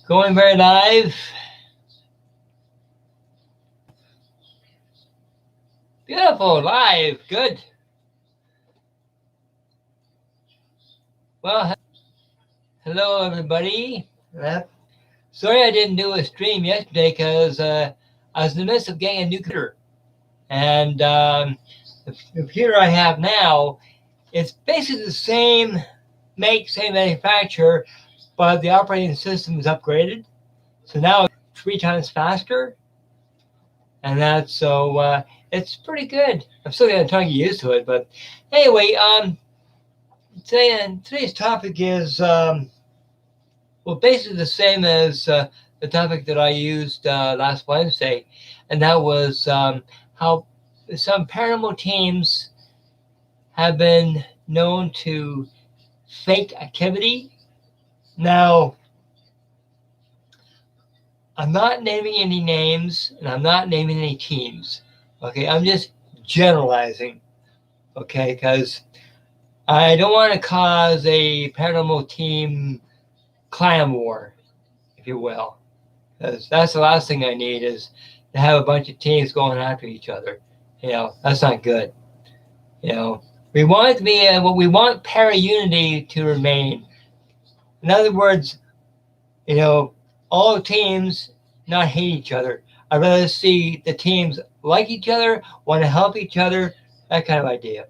Going very live. Beautiful, live, good. Well, hello everybody. Sorry I didn't do a stream yesterday because I was in the midst of getting a new computer. And the computer I have now, it's basically the same make, same manufacturer, but the operating system is upgraded. So now it's 3 times faster. And that's so it's pretty good. I'm still going to try to get used to it. But anyway, today's topic is, well, basically the same as the topic that I used last Wednesday. And that was how some paranormal teams have been known to fake activity. Now, I'm not naming any names and I'm not naming any teams. Okay, I'm just generalizing. Okay, because I don't want to cause a paranormal team clan war, if you will. Because that's the last thing I need is to have a bunch of teams going after each other. You know, that's not good. You know, we want it to be we want para-unity to remain. In other words, you know, all teams not hate each other. I'd rather see the teams like each other, want to help each other, that kind of idea.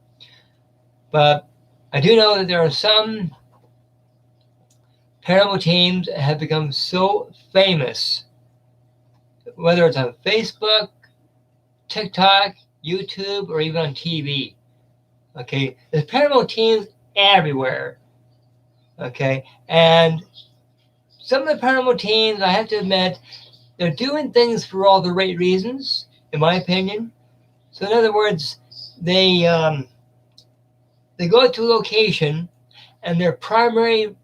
But I do know that there are some paranormal teams that have become so famous, whether it's on Facebook, TikTok, YouTube, or even on TV. Okay, there's paranormal teams everywhere. Okay, and some of the paranormal teams, I have to admit, they're doing things for all the right reasons, in my opinion. So in other words, they go to a location, and their primary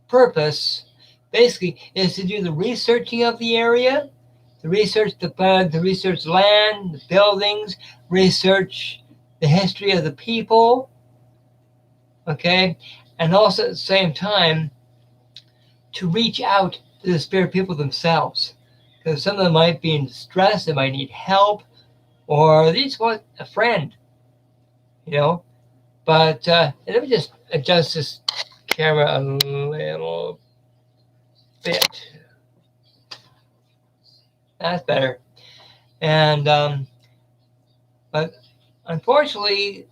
purpose, basically, is to do the researching of the area, to research the research land, the buildings, research the history of the people. Okay, and also at the same time, to reach out to the spirit people themselves. Because some of them might be in distress, they might need help, or they just want a friend, you know. But let me just adjust this camera a little bit. That's better. And but unfortunately,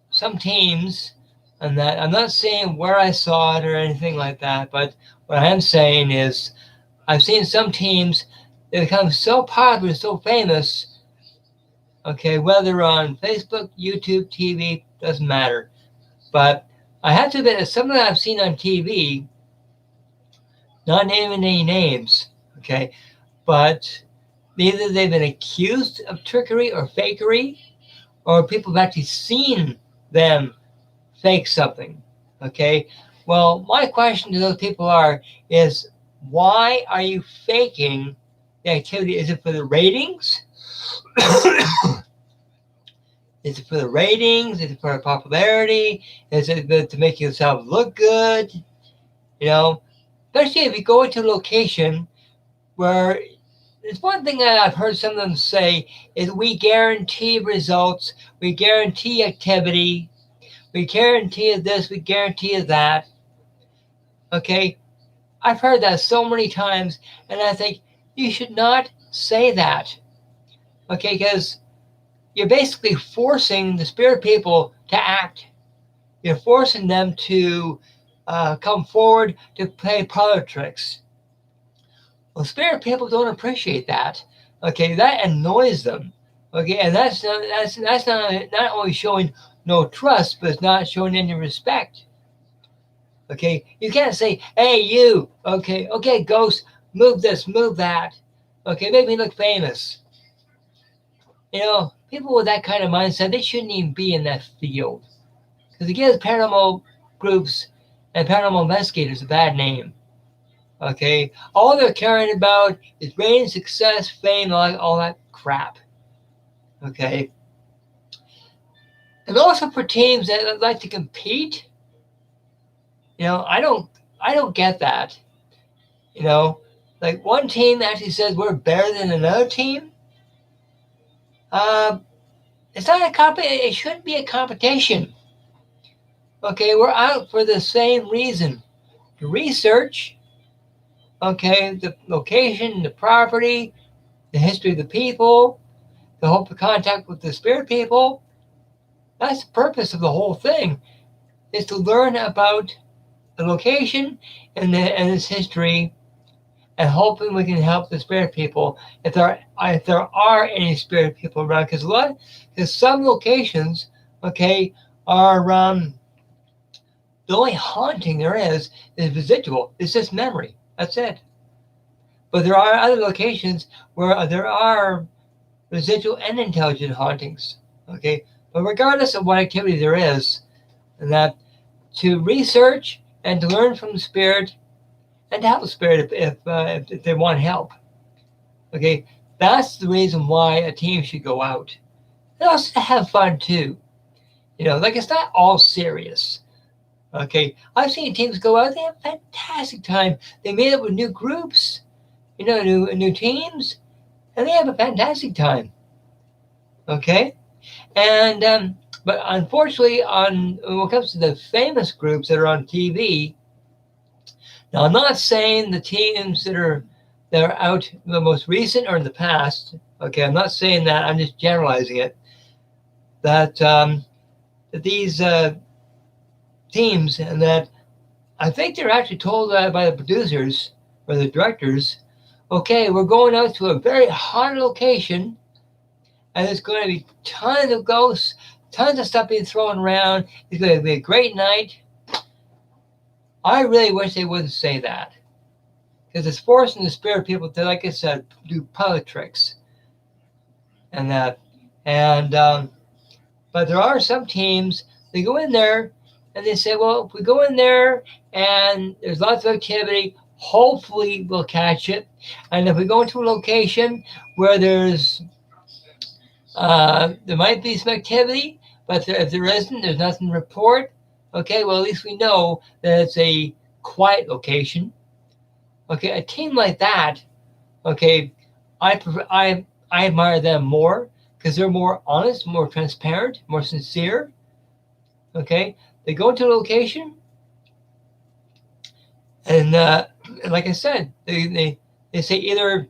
some teams, and that I'm not saying where I saw it or anything like that, but what I am saying is I've seen some teams that become so popular, so famous, okay, whether on Facebook, YouTube, TV, doesn't matter. But I have to admit that some of that I've seen on TV, not naming any names, okay, but either they've been accused of trickery or fakery, or people have actually seen them fake something, okay? Well, my question to those people is why are you faking the activity? Is it for the ratings? Is it for the ratings? Is it for popularity? Is it to make yourself look good? You know, especially if you go into a location where there's one thing that I've heard some of them say is we guarantee results, we guarantee activity, we guarantee this, we guarantee that. Okay, I've heard that so many times, and I think you should not say that. Okay, because you're basically forcing the spirit people to act. You're forcing them to come forward to play parlor tricks. Well, spirit people don't appreciate that. Okay, that annoys them. Okay, and that's not only showing no trust, but it's not showing any respect. Okay, you can't say, "Hey, you." Okay, ghost, move this, move that. Okay, make me look famous. You know, people with that kind of mindset, they shouldn't even be in that field. Because it gives paranormal groups and paranormal investigators a bad name. Okay? All they're caring about is rating, success, fame, all that crap. Okay? And also for teams that like to compete, you know, I don't get that. You know, like one team actually says we're better than another team. It's not a it shouldn't be a competition. Okay, we're out for the same reason. To research, okay, the location, the property, the history of the people, the hope of contact with the spirit people. That's the purpose of the whole thing, is to learn about the location and its history, and hoping we can help the spirit people if there are any spirit people around. Because some locations, okay, are the only haunting there is residual. It's just memory. That's it. But there are other locations where there are residual and intelligent hauntings. Okay, but regardless of what activity there is, and that to research and to learn from the spirit and to help the spirit if they want help. Okay, that's the reason why a team should go out. And also to have fun too. Like it's not all serious. Okay, I've seen teams go out, they have a fantastic time. They meet up with new groups, new teams, and they have a fantastic time. Okay, and but unfortunately, when it comes to the famous groups that are on TV, now I'm not saying the teams that are out the most recent or in the past. Okay, I'm not saying that. I'm just generalizing it. That these teams, and that I think they're actually told by the producers or the directors, okay, we're going out to a very haunted location, and there's going to be tons of ghosts, tons of stuff being thrown around. It's going to be a great night. I really wish they wouldn't say that, because it's forcing the spirit people to, like I said, do public tricks and that. And but there are some teams, they go in there and they say, well, if we go in there and there's lots of activity, hopefully we'll catch it. And if we go into a location where there might be some activity, but if there isn't, there's nothing to report. Okay, well, at least we know that it's a quiet location. Okay, a team like that, okay, I admire them more because they're more honest, more transparent, more sincere. Okay, they go into a location, and like I said, they say either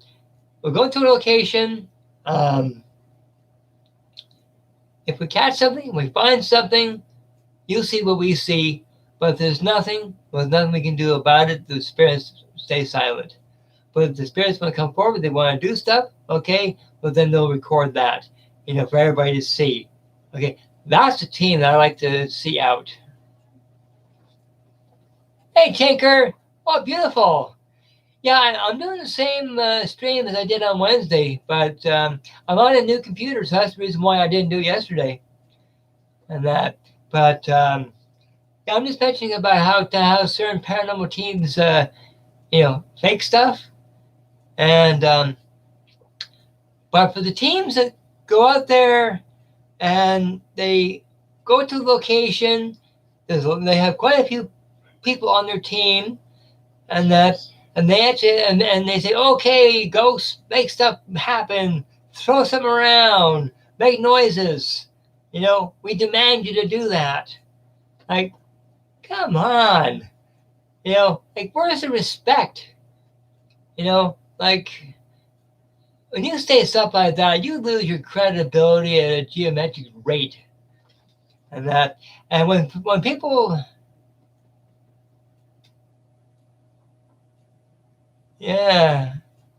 we'll go to a location. If we catch something, we find something, you'll see what we see. But if there's nothing, well, there's nothing we can do about it. The spirits stay silent. But if the spirits want to come forward, they want to do stuff, okay, well, then they'll record that, for everybody to see. Okay, that's the team that I like to see out. Hey, Tinker. Oh, beautiful. Yeah, I'm doing the same stream as I did on Wednesday, but I'm on a new computer, so that's the reason why I didn't do it yesterday. And that, but I'm just mentioning about how certain paranormal teams, fake stuff, and but for the teams that go out there and they go to the location, they have quite a few people on their team, and they actually and they say, okay, ghosts, make stuff happen, throw something around, make noises. We demand you to do that. Like, come on. Like, where's the respect? Like, when you say stuff like that, you lose your credibility at a geometric rate. And when people, yeah,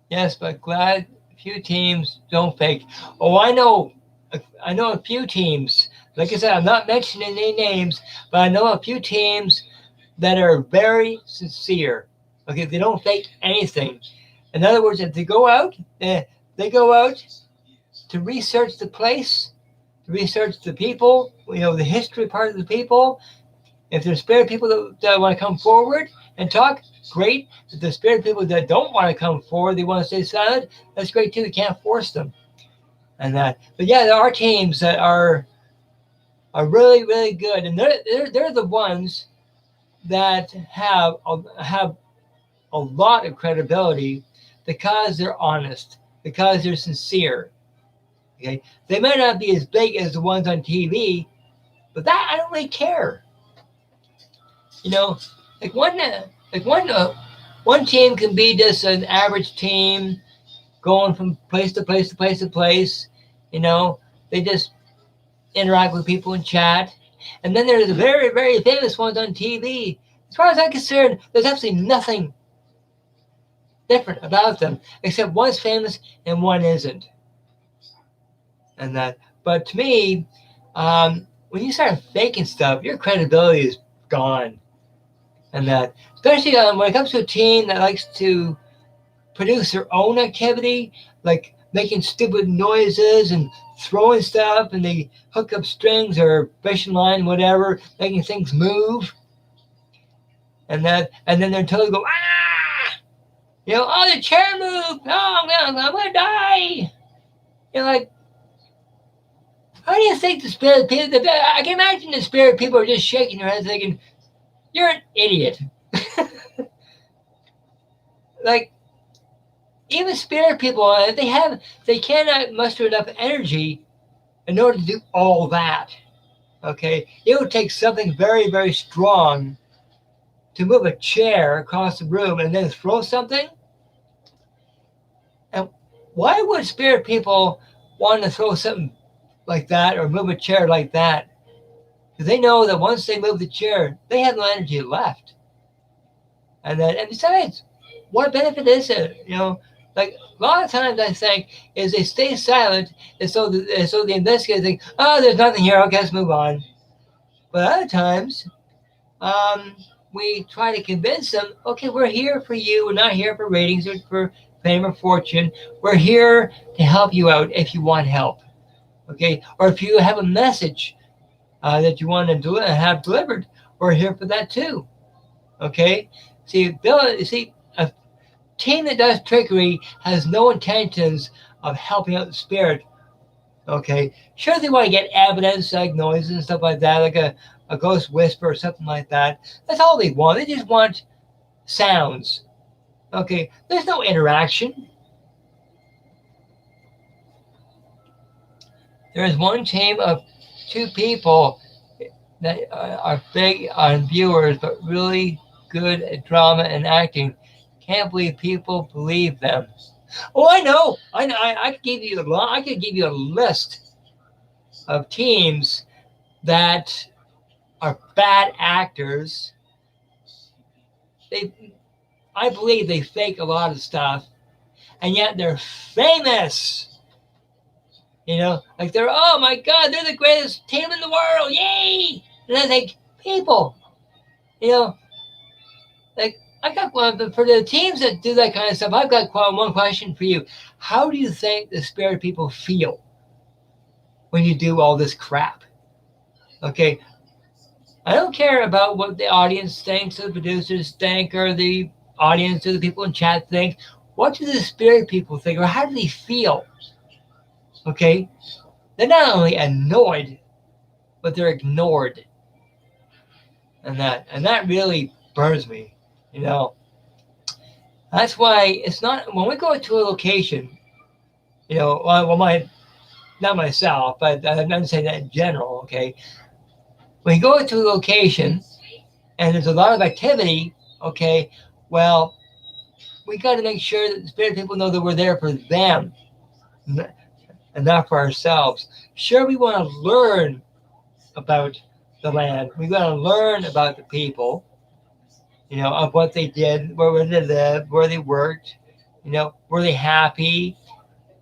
yes, but glad a few teams don't fake. Oh, I know a few teams. Like I said, I'm not mentioning any names, but I know a few teams that are very sincere. Okay, they don't fake anything. In other words, if they go out to research the place, to research the people, the history part of the people. If there's spirit people that want to come forward and talk, great. If there's spirit people that don't want to come forward, they want to stay silent, that's great too. You can't force them. But yeah, there are teams that are really, really good, and they're the ones that have a lot of credibility, because they're honest, because they're sincere. Okay, they might not be as big as the ones on TV, but that I don't really care. You know, like one team can be just an average team going from place to place to place to place. You know, they just interact with people and chat. And then there's the very, very famous ones on TV. As far as I'm concerned, there's absolutely nothing different about them, except one's famous and one isn't. And that, but to me, when you start faking stuff, your credibility is gone. And that, especially when it comes to a team that likes to produce their own activity, like making stupid noises and throwing stuff, and they hook up strings or fishing line, whatever, making things move. And then they're totally go, ah! You know, oh, the chair moved. Oh, I'm gonna die. You know, like, how do you think the spirit people? I can imagine the spirit people are just shaking their heads, thinking, "You're an idiot." Like, even spirit people, they cannot muster enough energy in order to do all that. Okay, it would take something very, very strong to move a chair across the room and then throw something. And why would spirit people want to throw something like that or move a chair like that? Because they know that once they move the chair, they have no energy left. And besides, what benefit is it? You know, like a lot of times I think is they stay silent, and so the investigators think, oh, there's nothing here. Okay, let's move on. But other times, we try to convince them, okay, we're here for you. We're not here for ratings or for fame or fortune. We're here to help you out if you want help. Okay, or if you have a message that you want to have delivered, we're here for that too. Okay, see, a team that does trickery has no intentions of helping out the spirit. Okay, sure, they want to get evidence like noises and stuff like that, like a ghost whisper or something like that. That's all they want. They just want sounds. Okay, there's no interaction. There is one team of 2 people that are big on viewers, but really good at drama and acting. Can't believe people believe them. Oh, I know. I could give you a list of teams that are bad actors. I believe they fake a lot of stuff, and yet they're famous. You know, like oh my God, they're the greatest team in the world, yay! And I think, people, you know, like I got one for the teams that do that kind of stuff. I've got one question for you: how do you think the spirit people feel when you do all this crap? Okay, I don't care about what the audience thinks, or the producers think, or the audience, or the people in chat think. What do the spirit people think, or how do they feel? Okay, they're not only annoyed, but they're ignored, and that really burns me. You know, that's why it's not when we go to a location. You know, not myself, but I'm saying that in general. Okay, when you go to a location and there's a lot of activity, okay, well, we got to make sure that the spirit people know that we're there for them and not for ourselves. Sure, we want to learn about the land. We want to learn about the people, you know, of what they did, where they lived, where they worked, you know, were they happy?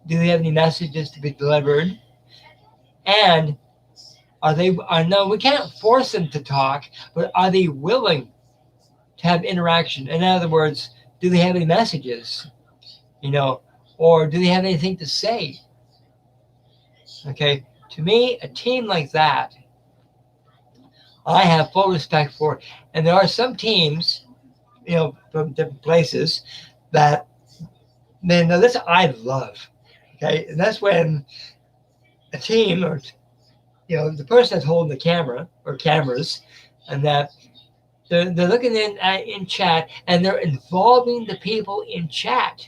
Do they have any messages to be delivered? And no, we can't force them to talk, but are they willing to have interaction? In other words, do they have any messages, you know, or do they have anything to say? Okay, to me, a team like that, I have full respect for. And there are some teams, you know, from different places that, man, now this I love. Okay, and that's when a team, or you know, the person that's holding the camera or cameras, and that they're looking in chat, and they're involving the people in chat.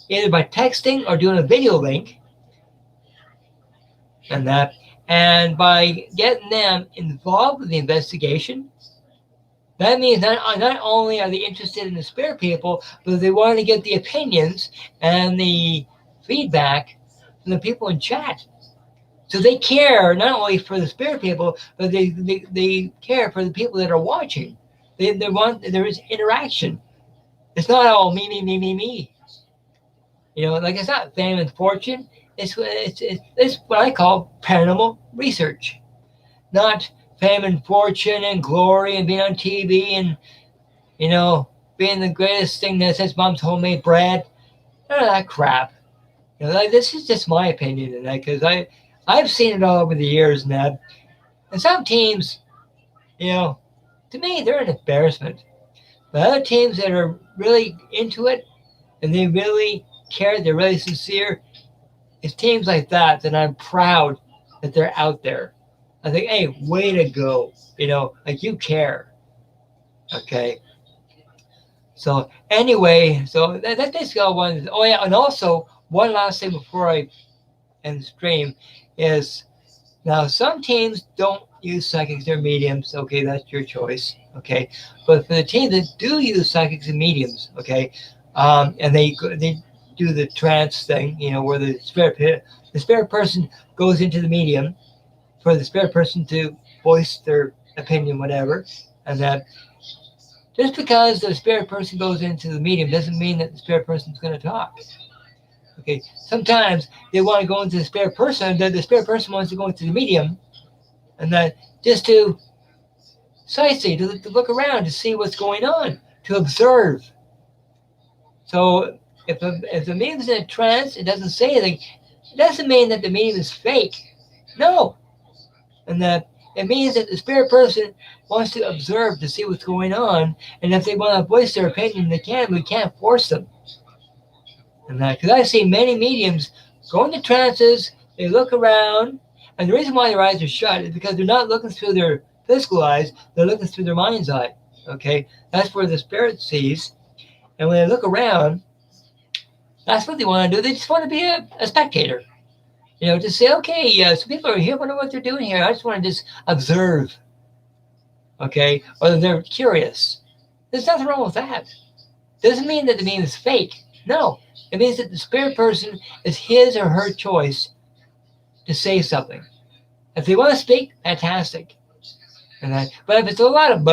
either by texting or doing a video link, and by getting them involved with the investigation. That means not only are they interested in the spirit people, but they want to get the opinions and the feedback from the people in chat. So they care not only for the spirit people, but they care for the people that are watching. They want, there is interaction. It's not all me, me, me, me, me. Like, it's not fame and fortune. It's what I call paranormal research. Not fame and fortune and glory and being on TV and, being the greatest thing that says mom's homemade bread. None of that crap. Like, this is just my opinion of that, because I've seen it all over the years, Ned. And some teams, to me, they're an embarrassment. But other teams that are really into it and they really care, they're really sincere, it's teams like that I'm proud that they're out there. I think, hey, way to go. Like, you care. Okay. So anyway, so that's basically all one. Oh yeah, and also one last thing before I end the stream is, now some teams don't use psychics or mediums. Okay, that's your choice. Okay, but for the teams that do use psychics and mediums, okay, and they do the trance thing, where the spirit person goes into the medium for the spirit person to voice their opinion, whatever, and that. Just because the spirit person goes into the medium doesn't mean that the spirit person is going to talk. Okay, sometimes they want to go into the spirit person, then the spirit person wants to go into the medium, and then just to sightsee, to look around, to see what's going on, to observe. So if the medium is in a trance, it doesn't say anything. It doesn't mean that the medium is fake. No, and that. It means that the spirit person wants to observe to see what's going on, and if they want to voice their opinion, they can. We can't force them. And that, because I've seen many mediums go into trances, they look around, and the reason why their eyes are shut is because they're not looking through their physical eyes, they're looking through their mind's eye. Okay, that's where the spirit sees, and when they look around, that's what they want to do. They just want to be a spectator. To say, okay, some people are here, I wonder what they're doing here. I just want to just observe. Okay? Or they're curious. There's nothing wrong with that. Doesn't mean that the medium is fake. No. It means that the spirit person is his or her choice to say something. If they want to speak, fantastic. But if it's a lot of if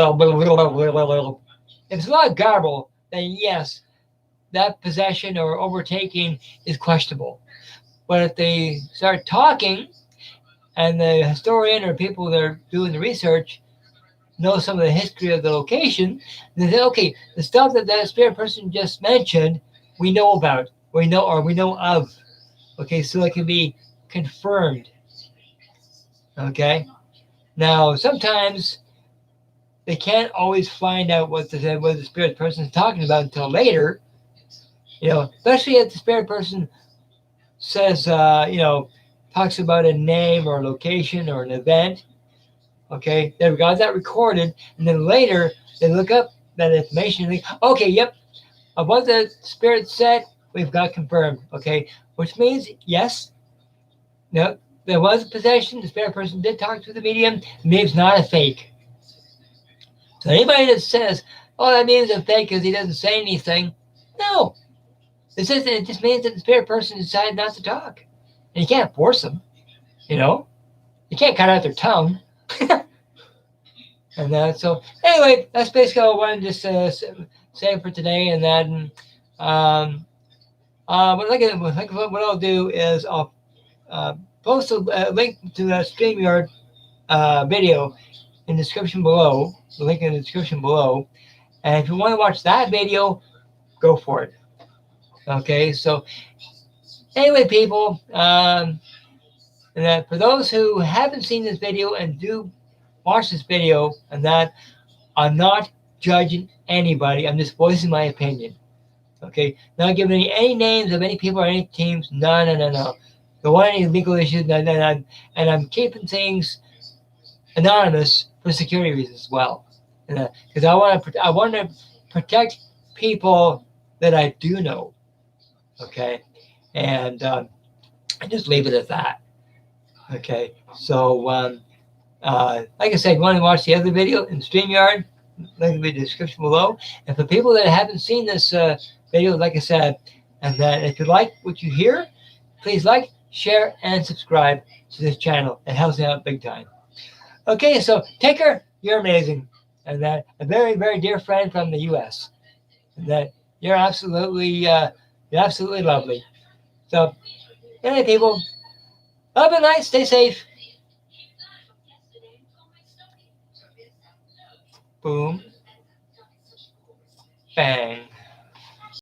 it's a lot of garble, then yes, that possession or overtaking is questionable. But if they start talking, and the historian or people that are doing the research know some of the history of the location, then they say, okay, the stuff that spirit person just mentioned, we know about, we know of. Okay, so it can be confirmed. Okay, now sometimes they can't always find out what the spirit person is talking about until later. Especially if the spirit person says, talks about a name or a location or an event. Okay, they've got that recorded, and then later they look up that information and think, okay, yep, of what the spirit said, we've got confirmed. Okay, which means, yes, no, there was a possession, the spirit person did talk to the medium, the medium's not a fake. So anybody that says, oh, that medium's a fake because he doesn't say anything, no. It just means that the spirit person decided not to talk. And you can't force them, You can't cut out their tongue. And so anyway, that's basically all I wanted to just say for today. And then what I'll do is I'll post a link to that StreamYard video in the description below. The link in the description below. And if you want to watch that video, go for it. Okay, so anyway, people, and that for those who haven't seen this video and do watch this video, and that I'm not judging anybody, I'm just voicing my opinion. Okay, not giving any names of any people or any teams. No. Don't want any legal issues, and I'm keeping things anonymous for security reasons as well. Because I want to protect people that I do know. Okay, and just leave it at that. Okay, so like I said, if you want to watch the other video in StreamYard, link in the description below. And for people that haven't seen this video, like I said, and that if you like what you hear, please like, share, and subscribe to this channel. It helps me out big time. Okay, so take care. You're amazing. And that a very, very dear friend from the U.S. And that you're absolutely lovely. So, anyway, people, have a night. Stay safe. Boom. Bang.